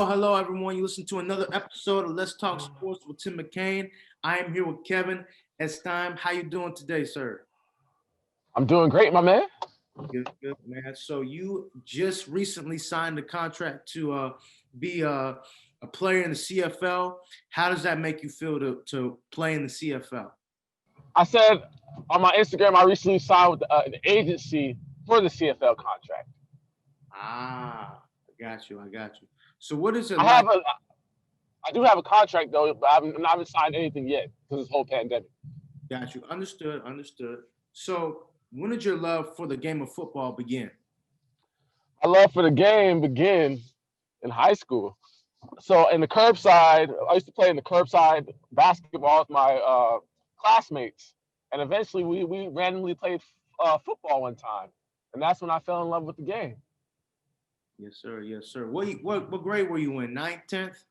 Hello, everyone. You listen to another episode of Let's Talk Sports with Tim McCain. I am here with Kevin Estime. How you doing today, sir? I'm doing great, my man. Good, man. So you just recently signed a contract to be a player in the CFL. How does that make you feel to play in the CFL? I said on my Instagram, I recently signed with an agency for the CFL contract. I got you. I got you. So what is it I like? have a, I do have a contract though, but I haven't signed anything yet because this whole pandemic. Got you. Understood. Understood. So when did your love for the game of football begin? My love for the game began in high school. So in the curbside, I used to play in the curbside basketball with my classmates, and eventually we randomly played football one time, and that's when I fell in love with the game. Yes, sir. Yes, sir. What grade were you in? Ninth, 10th?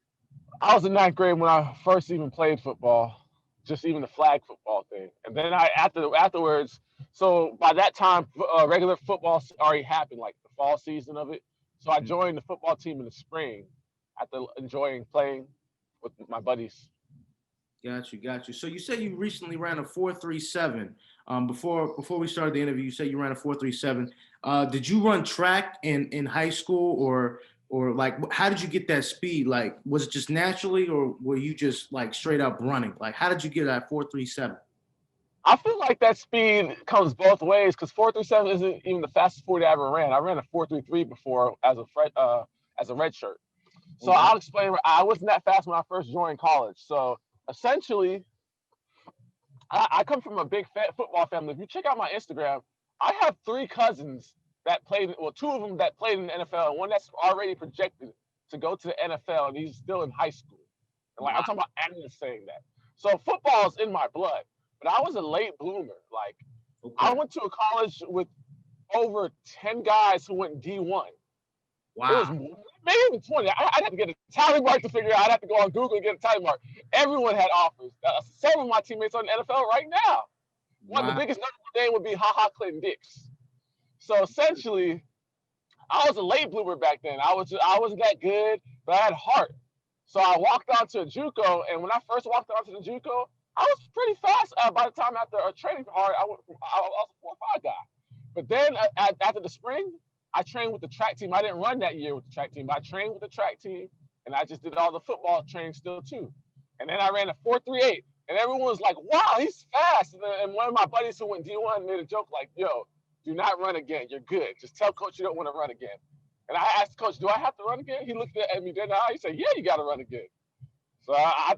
I was in ninth grade when I first even played football, just even the flag football thing. And then afterwards, so by that time, regular football already happened, like the fall season of it. So I joined the football team in the spring after enjoying playing with my buddies. Got you, got you. So you said you recently ran a 4.37. Before we started the interview, you said you ran a 4.37. Did you run track in high school or like how did you get that speed? Like was it just naturally or were you just like straight up running? Like how did you get that 4.37? I feel like that speed comes both ways because 4.37 isn't even the fastest 40 I ever ran. I ran a 4.33 before as a red shirt. So Okay. I'll explain. I wasn't that fast when I first joined college. So essentially, I come from a big football family. If you check out my Instagram, I have three cousins that played. Well, two of them that played in the NFL, and one that's already projected to go to the NFL, and he's still in high school. And like I'm talking about analysts saying that. So football is in my blood. But I was a late bloomer. Like I Okay. went to a college with over 10 guys who went D1. It Wow. was maybe even 20. I'd have to get a tally mark to figure it out. I'd have to go on Google and get a tally mark. Everyone had offers. Several of my teammates are in the NFL right now. One of the Wow. biggest notable name would be Ha Ha Clinton Dix. So essentially, I was a late bloomer back then. I wasn't that good, but I had heart. So I walked onto a JUCO, and when I first walked onto the JUCO, I was pretty fast. By the time after training hard, I was a 4.5 guy. But then after the spring, I trained with the track team. I didn't run that year with the track team. I trained with the track team, and I just did all the football training still too. And then I ran a 4.38, and everyone was like, "Wow, he's fast!" And one of my buddies who went D1 made a joke like, "Yo, do not run again. You're good. Just tell coach you don't want to run again." And I asked coach, "Do I have to run again?" He looked at me dead in the eye. He said, "Yeah, you got to run again." So I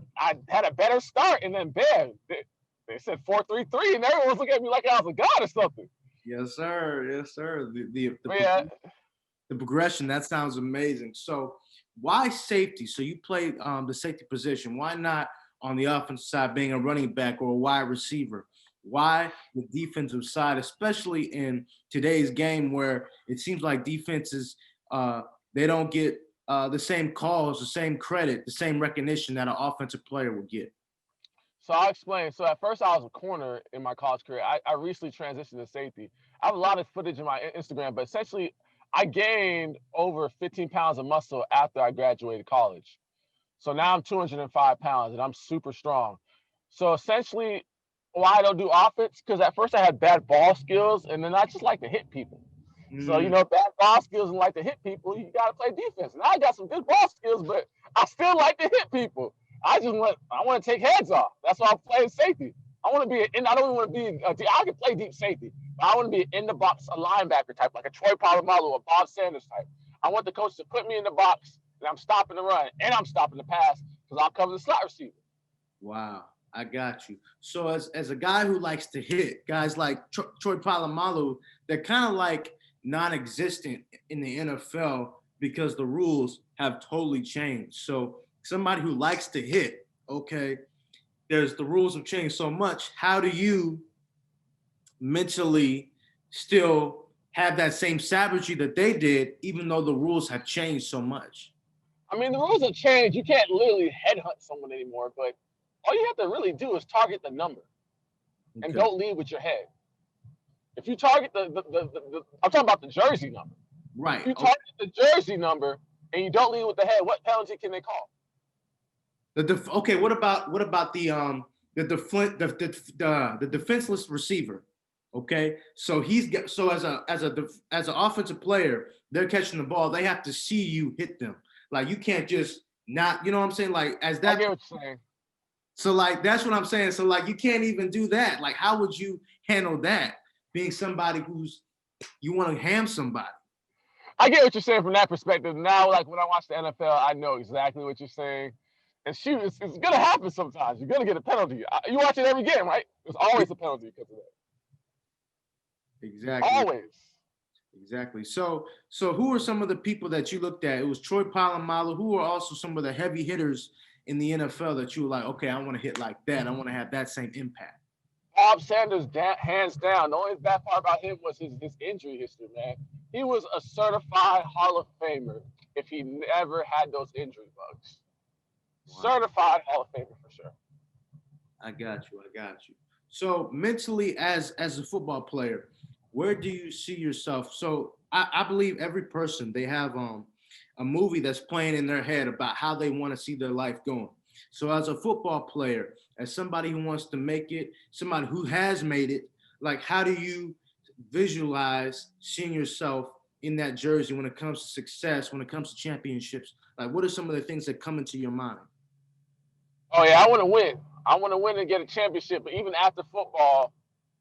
had a better start, and then bam, they said 4.33, and everyone was looking at me like I was a god or something. Yes, sir. Yes, sir. Yeah, The progression, that sounds amazing. So why safety? So you played the safety position. Why not on the offensive side being a running back or a wide receiver? Why the defensive side, especially in today's game where it seems like defenses they don't get the same calls, the same credit, the same recognition that an offensive player would get. so I'll explain. So at first I was a corner in my college career. I recently transitioned to safety. I have a lot of footage in my Instagram, but essentially I gained over 15 pounds of muscle after I graduated college. So now I'm 205 pounds and I'm super strong. So essentially, why I don't do offense? Because at first I had bad ball skills and then I just like to hit people. So, Mm, bad ball skills and like to hit people, you got to play defense. And I got some good ball skills, but I still like to hit people. I want to take heads off. That's why I'm playing safety. I want to be I don't want to be, I can play deep safety, but I want to be in the box, a linebacker type, like a Troy Polamalu or Bob Sanders type. I want the coach to put me in the box and I'm stopping the run and I'm stopping the pass because I'll cover the slot receiver. wow, I got you. So as a guy who likes to hit, guys like Troy Polamalu, they're kind of like non-existent in the NFL because the rules have totally changed. So somebody who likes to hit, okay, there's the rules have changed so much. How do you mentally still have that same savagery that they did, even though the rules have changed so much? I mean, the rules have changed. You can't literally headhunt someone anymore, but all you have to really do is target the number and Okay. don't lead with your head. If you target I'm talking about the jersey number. If Right. you Okay. target the jersey number, and you don't lead with the head, what penalty can they call? Okay, what about the defenseless receiver? Okay, so he's got so as an offensive player, they're catching the ball. They have to see you hit them. Like you can't just not, you know what I'm saying? Like as I that, get what you're saying. so like that's what I'm saying. So like you can't even do that. Like how would you handle that? Being somebody who's you want to ham somebody. I get what you're saying from that perspective. Now, like when I watch the NFL, I know exactly what you're saying. And shoot, it's gonna happen sometimes. You're gonna get a penalty. You watch it every game, right? There's always a penalty because of that. Exactly. Always. Exactly. So who are some of the people that you looked at? It was Troy Polamalu. Who are also some of the heavy hitters in the NFL that you were like, okay, I want to hit like that. I want to have that same impact. Bob Sanders, hands down. The only bad part about him was his injury history, man. He was a certified Hall of Famer if he never had those injury bugs. Wow. Certified Hall of Famer for sure. I got you. I got you. So mentally, as a football player, where do you see yourself? So I believe every person they have a movie that's playing in their head about how they want to see their life going. So as a football player, as somebody who wants to make it, somebody who has made it, like how do you visualize seeing yourself in that jersey when it comes to success, when it comes to championships? Like what are some of the things that come into your mind? Oh yeah, I want to win. I want to win and get a championship. But even after football,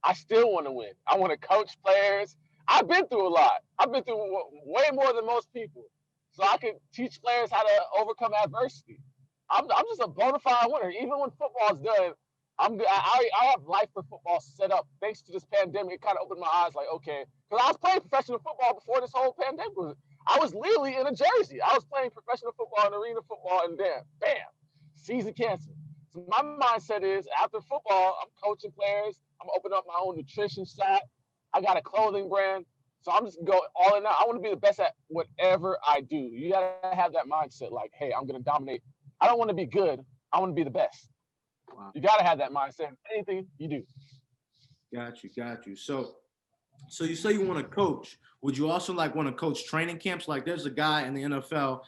I still want to win. I want to coach players. I've been through a lot. I've been through way more than most people. So I can teach players how to overcome adversity. I'm just a bona fide winner. Even when football's done, I have life for football set up. Thanks to this pandemic, it kind of opened my eyes. Like, okay, because I was playing professional football before this whole pandemic was. I was literally in a jersey. I was playing professional football and arena football, and then bam, season canceled. So my mindset is after football, I'm coaching players. I'm opening up my own nutrition shop. I got a clothing brand. So I'm just going all in now. I want to be the best at whatever I do. You gotta have that mindset, like, hey, I'm gonna dominate. I don't want to be good. I want to be the best. Wow. You gotta have that mindset. Anything you do. Got you, got you. So you say you want to coach. Would you also like want to coach training camps? Like there's a guy in the NFL,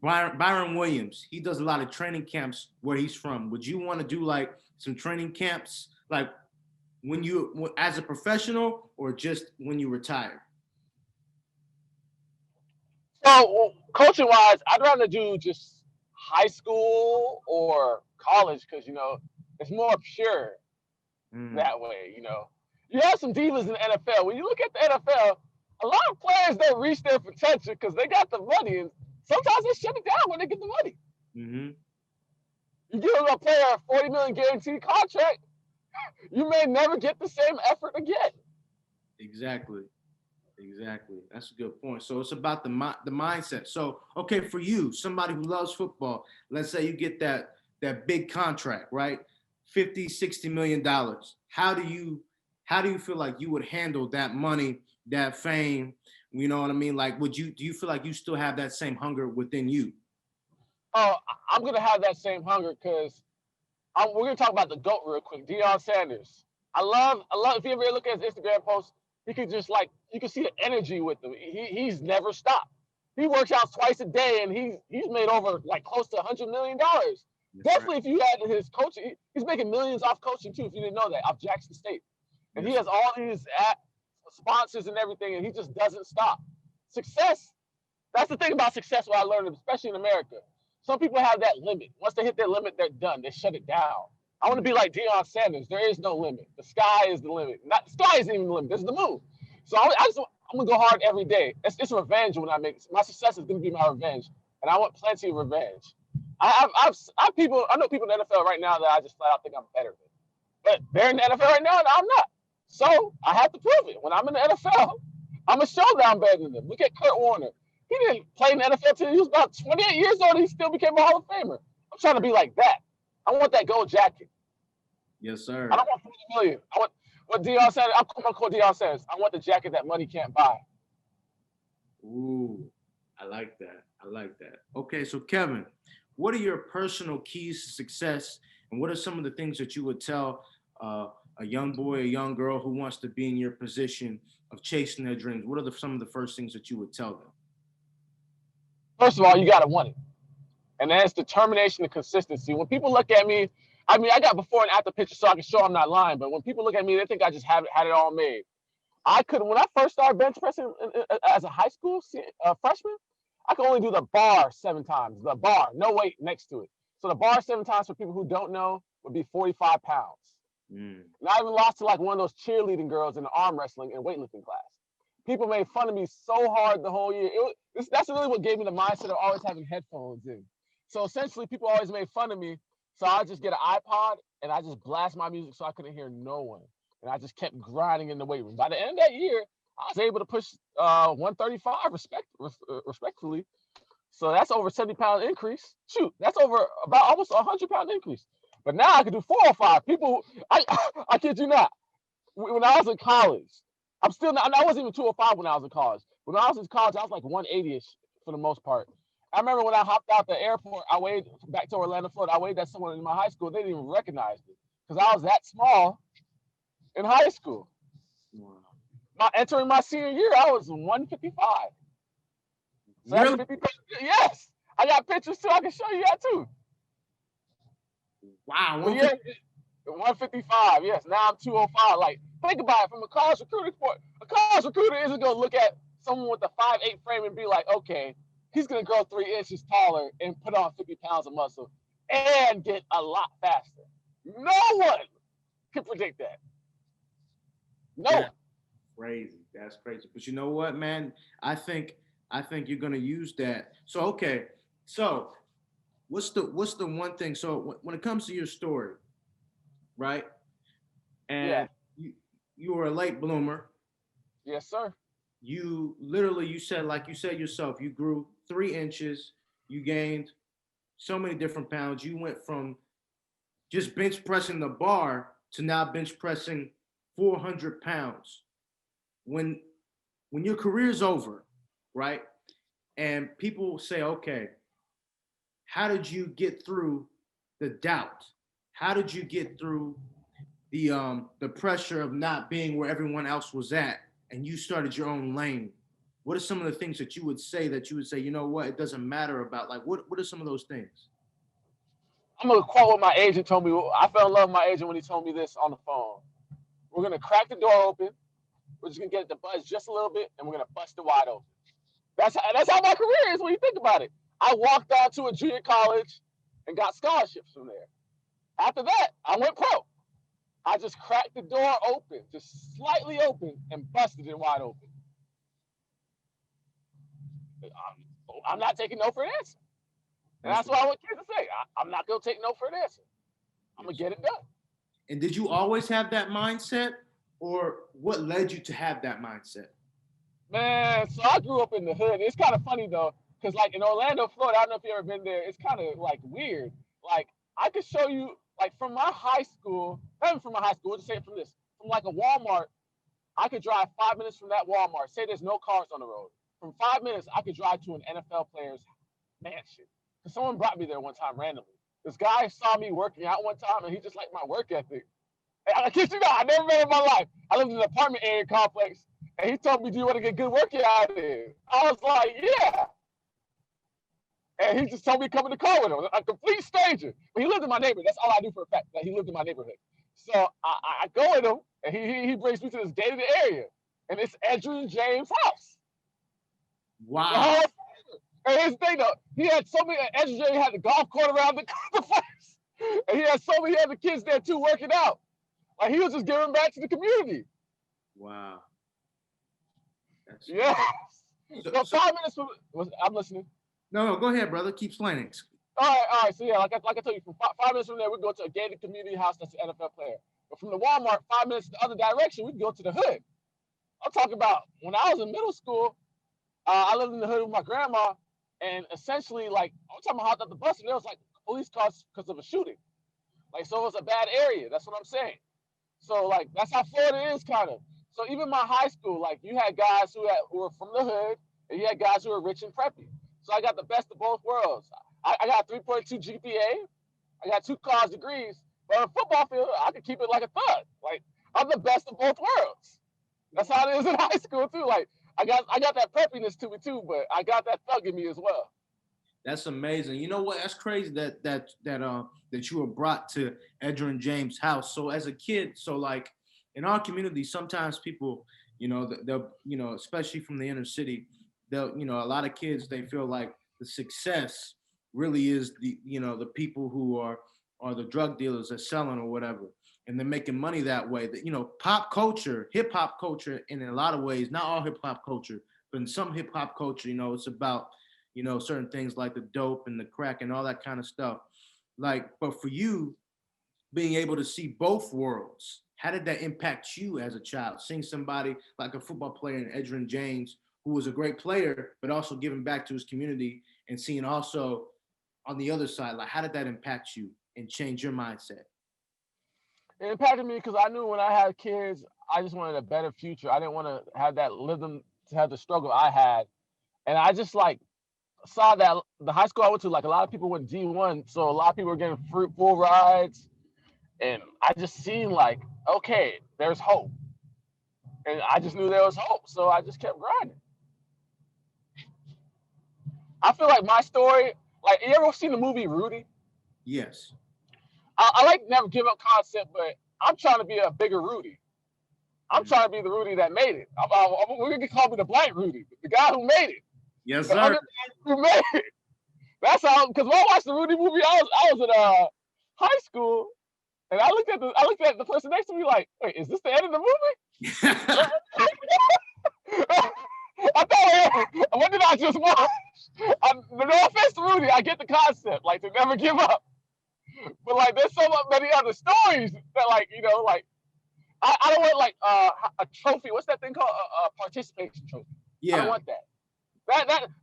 Byron Williams. He does a lot of training camps where he's from. Would you want to do like some training camps, like when you as a professional or just when you retire? So coaching wise, I'd rather do just high school or college because it's more pure Mm, that way. You have some divas in the NFL. When you look at the NFL, a lot of players don't reach their potential because they got the money, and sometimes they shut it down when they get the money. mm-hmm. You give a player a 40 million guaranteed contract, you may never get the same effort again. Exactly. Exactly. That's a good point. So it's about the mindset. So okay, for you, somebody who loves football, let's say you get that big contract, right? 50, 60 million dollars. How do you feel like you would handle that money, that fame? You know what I mean? Like do you feel like you still have that same hunger within you? Oh, I'm gonna have that same hunger because we're gonna talk about the GOAT real quick, Deion Sanders. I love. If you ever look at his Instagram posts, he could just like you can see the energy with him. He's never stopped. He works out twice a day, and he's made over like close to $100 million. That's right. Definitely, if you had his coaching, he's making millions off coaching too. If you didn't know that, off Jackson State, and he Yes. has all these sponsors and everything, and he just doesn't stop. Success. That's the thing about success. What I learned, especially in America, some people have that limit. Once they hit their limit, they're done. They shut it down. I want to be like Deion Sanders. There is no limit. The sky is the limit. Not the sky isn't even the limit. There's the moon. So I'm gonna go hard every day. It's revenge when I make my success is gonna be my revenge, and I want plenty of revenge. I've people. I know people in the NFL right now that I just flat out think I'm better than, but they're in the NFL right now and I'm not. So I have to prove it. When I'm in the NFL, I'm gonna show that I'm better than them. Look at Kurt Warner. He didn't play in the NFL till he was about 28 years old. And he still became a Hall of Famer. I'm trying to be like that. I want that gold jacket. Yes, sir. I don't want 40 million. I want what Deion said. I'm gonna quote Deion says. I want the jacket that money can't buy. Ooh, I like that. I like that. Okay, so Kevin, what are your personal keys to success, and what are some of the things that you would tell a young boy, a young girl who wants to be in your position of chasing their dreams? What are some of the first things that you would tell them? First of all, you gotta want it, and that's determination and consistency. When people look at me, I mean, I got before and after pictures, so I can show I'm not lying. But when people look at me, they think I just had it all made. I could, when I first started bench pressing as a high school freshman, I could only do the bar 7 times. The bar, no weight next to it. So the bar 7 times, for people who don't know, would be 45 pounds. And I even lost to like one of those cheerleading girls in the arm wrestling and weightlifting class. People made fun of me so hard the whole year. That's really what gave me the mindset of always having headphones in. So essentially, people always made fun of me. So I just get an iPod and I just blast my music so I couldn't hear no one. And I just kept grinding in the weight room. By the end of that year, I was able to push 135 respectfully. So that's over 70-pound increase. Shoot, that's over about almost 100-pound increase. But now I can do 405. People, I kid you not. When I was in college, I'm still not, I wasn't even 205 when I was in college. When I was in college, I was like 180-ish for the most part. I remember when I hopped out the airport, I weighed back to Orlando, Florida. I weighed that someone in my high school. They didn't even recognize me because I was that small in high school. Wow. Entering my senior year, I was 155. So really? That's 50, yes. I got pictures too. I can show you that too. Wow. Yeah, 155. Yes. Now I'm 205. Like, think about it from a college recruiting point. A college recruiter isn't going to look at someone with a 5'8" frame and be like, okay, he's going to grow 3 inches taller and put on 50 pounds of muscle and get a lot faster. No one can predict that. No. That's crazy. That's crazy. But you know what, man? I think you're gonna use that. So okay. So what's the one thing? So when it comes to your story, right? And you were a late bloomer. Yes, sir. You literally, you said yourself, you grew 3 inches. You gained so many different pounds. You went from just bench pressing the bar to now bench pressing 400 pounds. When your career's over, right? And people say, okay, how did you get through the doubt? How did you get through the pressure of not being where everyone else was at and you started your own lane? What are some of the things that you would say, you know what, it doesn't matter about? Like, what are some of those things? I'm going to quote what my agent told me. I fell in love with my agent when he told me this on the phone. We're going to crack the door open. We're just going to get it to buzz just a little bit, and we're going to bust it wide open. That's how my career is when you think about it. I walked out to a junior college and got scholarships from there. After that, I went pro. I just cracked the door open, just slightly open, and busted it wide open. I'm not taking no for an answer. And that's what I want kids to say. I'm not going to take no for an answer. I'm going to get it done. And did you always have that mindset, or what led you to have that mindset? Man, so I grew up in the hood. It's kind of funny, though, because, like, in Orlando, Florida, I don't know if you've ever been there. It's kind of, like, weird. Like, I could show you, like, from my high school, not even from my high school, we'll just say it from this. From, like, a Walmart, I could drive 5 minutes from that Walmart. Say there's no cars on the road. From 5 minutes, I could drive to an NFL player's mansion. Because someone brought me there one time randomly. This guy saw me working out one time, and he just liked my work ethic. And I kid you not, I never met him in my life. I lived in an apartment area complex, and he told me, do you want to get good workout in? I was like, yeah. And he just told me to come in the car with him, a complete stranger. But he lived in my neighborhood. That's all I do for a fact, that he lived in my neighborhood. So I go with him, and he brings me to this gated area, and it's Edgerrin James' house. Wow. And his thing, though, he had so many, Estime had the golf court around the place. And he had so many other kids there, too, working out. Like, he was just giving back to the community. Wow. Yes. So 5 minutes from, I'm listening. No, go ahead, brother. Keep explaining. All right. So, yeah, like I told you, from 5 minutes from there, we go to a gated community house that's an NFL player. But from the Walmart, 5 minutes the other direction, we go to the hood. I'm talking about when I was in middle school, I lived in the hood with my grandma. And essentially, like, I'm talking about hopped up the bus, and there was, like, police cars because of a shooting. Like, so it was a bad area. That's what I'm saying. So, like, that's how Florida is, kind of. So even my high school, like, you had guys who were from the hood, and you had guys who were rich and preppy. So I got the best of both worlds. I got 3.2 GPA. I got 2 college degrees. But on a football field, I could keep it like a thug. Like, I'm the best of both worlds. That's how it is in high school, too. Like, I got that preppiness to me, too, but I got that thug in me as well. That's amazing. You know what? That's crazy that you were brought to Edgerrin James' house. So as a kid, so like in our community, sometimes people, they'll, especially from the inner city, they'll, a lot of kids, they feel like the success really is the people who are the drug dealers that selling or whatever, and they're making money that way. That pop culture, hip hop culture, in a lot of ways, not all hip hop culture, but in some hip hop culture, it's about certain things like the dope and the crack and all that kind of stuff. Like, but for you, being able to see both worlds, how did that impact you as a child? Seeing somebody like a football player in Edgerrin James, who was a great player, but also giving back to his community, and seeing also on the other side, like, how did that impact you and change your mindset? It impacted me because I knew when I had kids, I just wanted a better future. I didn't want to have that live them to have the struggle I had, and I just like saw that the high school I went to, like a lot of people went D1, so a lot of people were getting full rides, and I just seen like, okay, there's hope, and I just knew there was hope, so I just kept grinding. I feel like my story, like you ever seen the movie Rudy? Yes. I like never give up concept, but I'm trying to be a bigger Rudy. I'm trying to be the Rudy that made it. We're gonna call me the Black Rudy, the guy who made it, Yes, the sir. underdog who made it. That's how. Because when I watched the Rudy movie, I was in high school, and I looked at the person next to me like, wait, is this the end of the movie? I thought, what did I just watch? No offense to Rudy, I get the concept, like to never give up. But like, there's so many other stories that, like, like I don't want like a trophy. What's that thing called? A participation trophy. I don't Yeah. want that.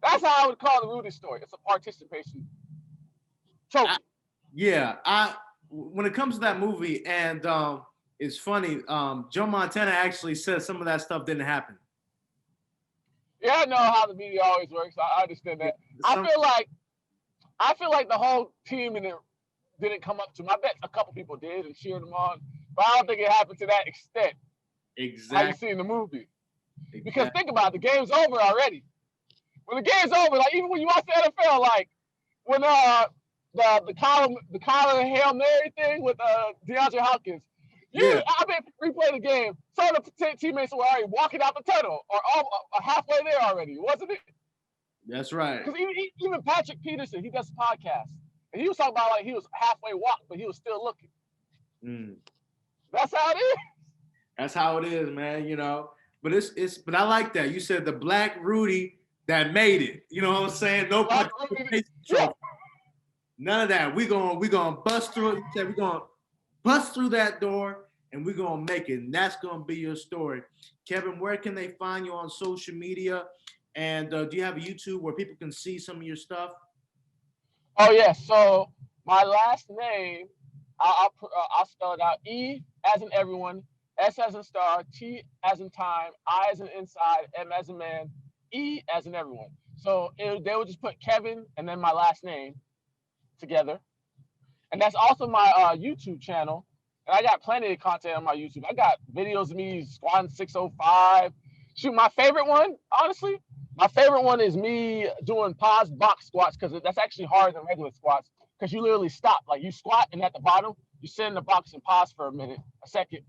That's how I would call the Rudy story. It's a participation trophy. Yeah. I When it comes to that movie, and it's funny, Joe Montana actually said some of that stuff didn't happen. Yeah, I know how the media always works. I understand that. I Some, feel like I feel like the whole team didn't come up to him. I bet a couple people did and cheered him on, but I don't think it happened to that extent. How you exact, see in the movie? Because exact. think about it, the game's over already. When the game's over, like even when you watch the NFL, like when the Kyler Hail Mary thing with DeAndre Hopkins, Yeah, I bet replay the game. Some of the teammates were already walking out the tunnel or halfway there already, wasn't it? that's right. Because even Patrick Peterson, he does a podcast, and he was talking about like he was halfway walked, but he was still looking. Mm. That's how it is. That's how it is, man. But but I like that. You said the Black Rudy that made it. You know what I'm saying? No Like, participation yeah, trophy. None of that. We gonna bust through it. You said we're gonna bust through that door and we're gonna make it. And that's gonna be your story. Kevin, where can they find you on social media? And do you have a YouTube where people can see some of your stuff? oh yeah. So my last name, I'll spell it out. E as in everyone, S as in star, T as in time, I as in inside, M as in man, E as in everyone. So they would just put Kevin and then my last name together, and that's also my YouTube channel. And I got plenty of content on my YouTube. I got videos of me squatting 605. Shoot, my favorite one, honestly, my favorite one is me doing paused box squats because that's actually harder than regular squats because you literally stop. Like you squat and at the bottom, you sit in the box and pause for a second,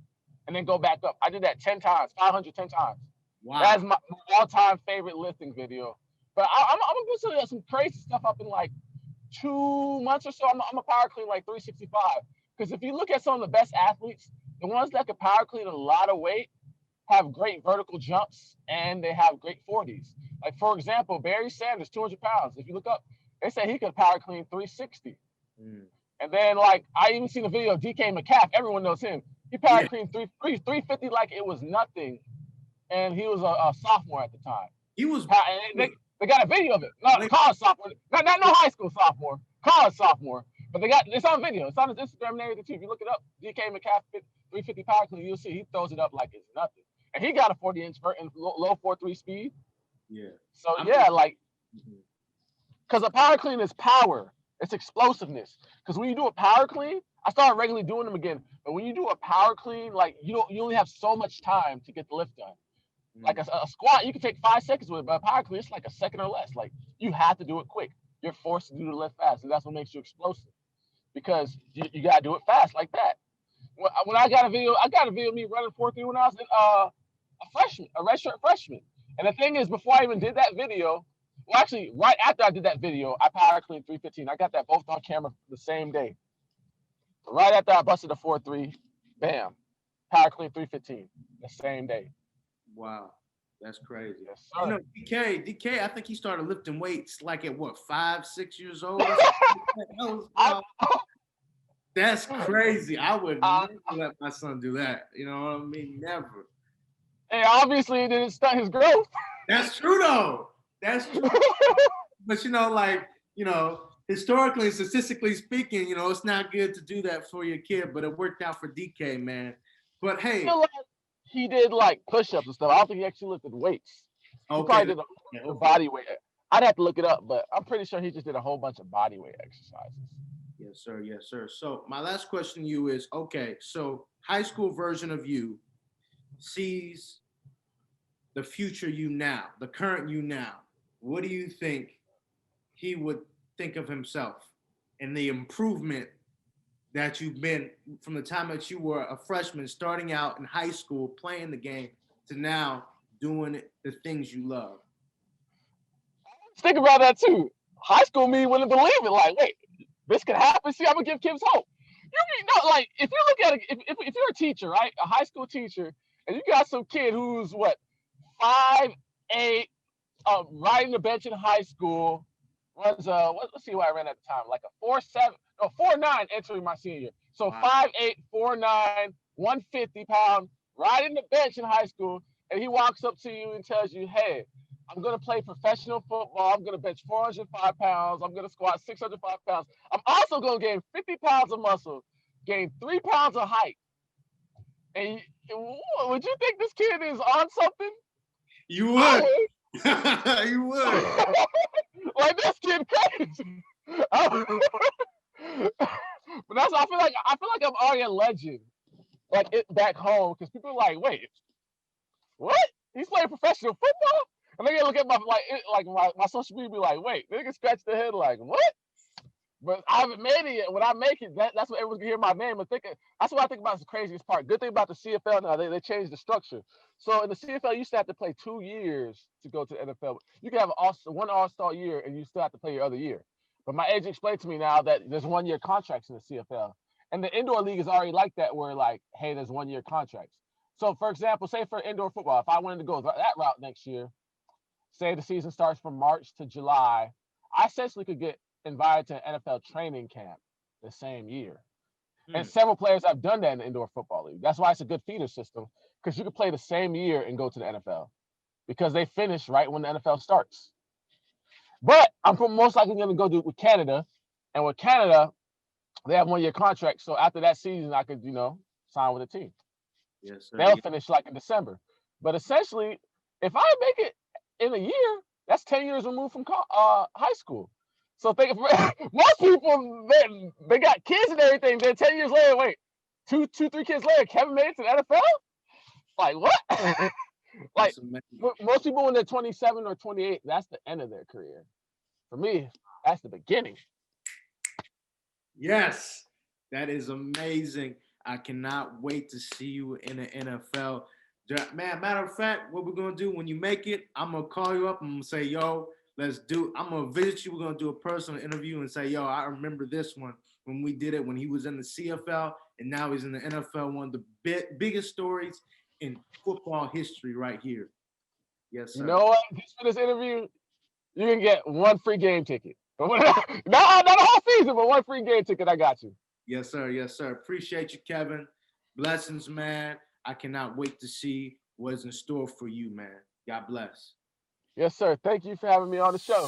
and then go back up. I did that 10 times, 510 times. Wow. That's my all-time favorite lifting video. But I'm gonna put some crazy stuff up in like 2 months or so. I'm a power clean like 365. Because if you look at some of the best athletes, the ones that can power clean a lot of weight have great vertical jumps and they have great 40s. Like for example, Barry Sanders, 200 pounds. If you look up, they say he could power clean 360. Mm. And then like I even seen a video of DK Metcalf. Everyone knows him. He power Yeah. cleaned 350 like it was nothing, and he was a sophomore at the time. He was. And they got a video of it. Not college sophomore, not no high school sophomore, college sophomore. But it's on video. It's on his Instagram and everything too. If you look it up, DK Metcalf 350 power clean, you'll see he throws it up like it's nothing. And he got a 40-inch vert and low 4.3 speed. Yeah. So yeah, like because a power clean is power. It's explosiveness. Because when you do a power clean, I started regularly doing them again. But when you do a power clean, like you only have so much time to get the lift done. Like a squat, you can take 5 seconds with it, but a power clean, it's like a second or less. Like you have to do it quick. you're forced to do the lift fast, and that's what makes you explosive because you gotta do it fast like that. When I got a video of me running 4.3 when I was a freshman, a redshirt freshman. And the thing is, before I even did that video, well, actually, right after I did that video, I power cleaned 315. I got that both on camera the same day. Right after I busted a 4.3, bam, power clean 315 the same day. Wow, that's crazy. Yes, You sir. know, DK, I think he started lifting weights like at what, 5, 6 years old? I, That's crazy. I would I, never let my son do that. You know what I mean? Never. and obviously, it didn't stunt his growth. That's true though. That's true. But you know, like, you know, historically and statistically speaking, you know, it's not good to do that for your kid, but it worked out for DK, man. But I hey, feel like he did like push-ups and stuff. I don't think he actually lifted weights. He okay. probably did a body weight. I'd have to look it up, but I'm pretty sure he just did a whole bunch of body weight exercises. Yes, sir. Yes, sir. So my last question to you is, okay, so high school version of you sees the future you now, the current you now. What do you think he would think of himself and the improvement that you've been from the time that you were a freshman starting out in high school playing the game to now doing the things you love? Think about that too. High school me wouldn't believe it. Like, wait, this could happen. See, I'm gonna give kids hope. You know, like if you look at it, if you're a teacher, right, a high school teacher, and you got some kid who's what 5'8", riding the bench in high school, runs let's see what I ran at the time, like a 4'7", no 4'9", entering my senior year. So Wow. 5'8", 4'9", 150 pound, riding the bench in high school, and he walks up to you and tells you, hey, I'm going to play professional football. I'm going to bench 405 pounds. I'm going to squat 605 pounds. I'm also going to gain 50 pounds of muscle, gain 3 pounds of height. And would you think this kid is on something? You would. You would. Like, this kid crazy. But that's, I feel like I'm already a legend, like it back home, because people are like, wait, what? He's playing professional football? And they look at my social media, be like, wait, they can scratch their head like, what? But I haven't made it yet. When I make it, that's what everyone's gonna hear my name and think. That's what I think about is the craziest part. Good thing about the CFL now, they changed the structure. So in the CFL, you used to have to play 2 years to go to the NFL. You can have one All-Star year, and you still have to play your other year. But my agent explained to me now that there's 1-year contracts in the CFL, and the indoor league is already like that, where like, hey, there's 1-year contracts. So for example, say for indoor football, if I wanted to go that route next year, say the season starts from March to July, I essentially could get invited to an NFL training camp the same year. And several players have done that in the indoor football league. That's why it's a good feeder system, because you can play the same year and go to the NFL because they finish right when the NFL starts. But I'm most likely going to go do it with Canada. And with Canada, they have 1-year contracts. So after that season, I could, sign with a team. Yes, sir. They'll finish like in December. But essentially, if I make it in a year, that's 10 years removed from high school. So think most people, they got kids and everything. Then 10 years later, wait, 3 kids later, Kevin made it to the NFL? Like, what? Like, most people when they're 27 or 28, that's the end of their career. For me, that's the beginning. Yes, that is amazing. I cannot wait to see you in the NFL. Man, matter of fact, what we're going to do when you make it, I'm going to call you up and I'm going to say, yo, I'm going to visit you. We're going to do a personal interview and say, yo, I remember this one when we did it when he was in the CFL and now he's in the NFL. One of the biggest stories in football history right here. Yes, sir. You know what? Just for this interview, you can get 1 free game ticket. not a whole season, but 1 free game ticket. I got you. Yes, sir. Yes, sir. Appreciate you, Kevin. Blessings, man. I cannot wait to see what is in store for you, man. God bless. Yes, sir. Thank you for having me on the show.